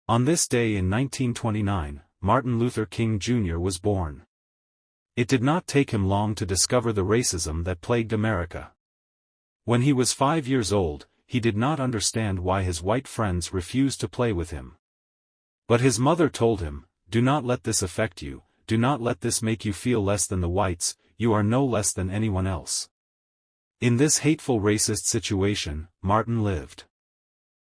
On this day in 1929, Martin Luther King Jr. was born. It did not take him long to discover the racism that plagued America. When he was 5 years old, he did not understand why his white friends refused to play with him. But his mother told him, "Do not let this affect you, do not let this make you feel less than the whites, you are no less than anyone else." In this hateful racist situation, Martin lived.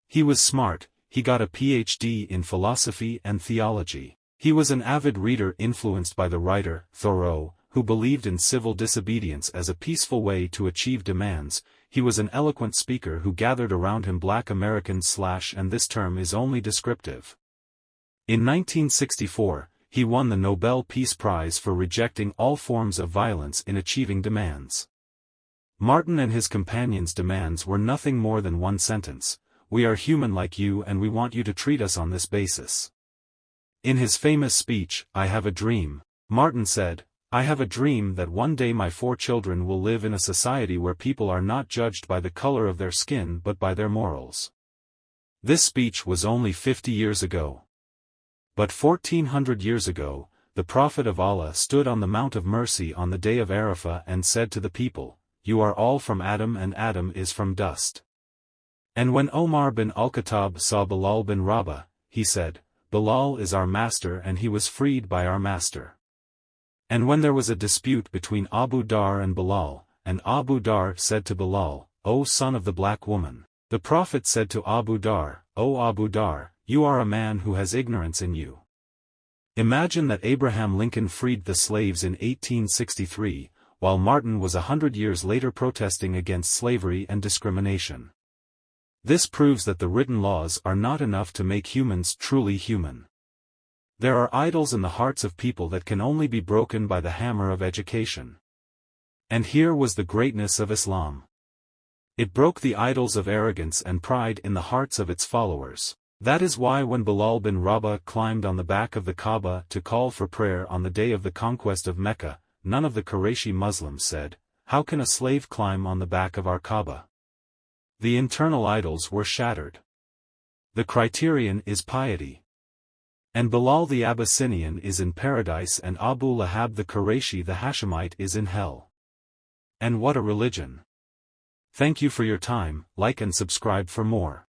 He was smart, he got a PhD in philosophy and theology. He was an avid reader influenced by the writer, Thoreau, who believed in civil disobedience as a peaceful way to achieve demands. He was an eloquent speaker who gathered around him Black Americans and this term is only descriptive. In 1964, he won the Nobel Peace Prize for rejecting all forms of violence in achieving demands. Martin and his companions' demands were nothing more than one sentence: "We are human like you and we want you to treat us on this basis." In his famous speech, "I Have a Dream," Martin said, "I have a dream that one day my 4 children will live in a society where people are not judged by the color of their skin but by their morals." This speech was only 50 years ago. But 1400 years ago, the Prophet of Allah stood on the Mount of Mercy on the day of Arafah and said to the people, "You are all from Adam and Adam is from dust." And when Omar bin al-Khattab saw Bilal bin Rabah, he said, "Bilal is our master and he was freed by our master." And when there was a dispute between Abu Dhar and Bilal, and Abu Dhar said to Bilal, "O son of the black woman," the Prophet said to Abu Dhar, "O Abu Dhar, you are a man who has ignorance in you." Imagine that Abraham Lincoln freed the slaves in 1863, while Martin was 100 years later protesting against slavery and discrimination. This proves that the written laws are not enough to make humans truly human. There are idols in the hearts of people that can only be broken by the hammer of education. And here was the greatness of Islam. It broke the idols of arrogance and pride in the hearts of its followers. That is why when Bilal bin Rabah climbed on the back of the Kaaba to call for prayer on the day of the conquest of Mecca, none of the Qurayshi Muslims said, "How can a slave climb on the back of our Kaaba?" The internal idols were shattered. The criterion is piety. And Bilal the Abyssinian is in paradise and Abu Lahab the Qurayshi the Hashemite is in hell. And what a religion! Thank you for your time, like and subscribe for more.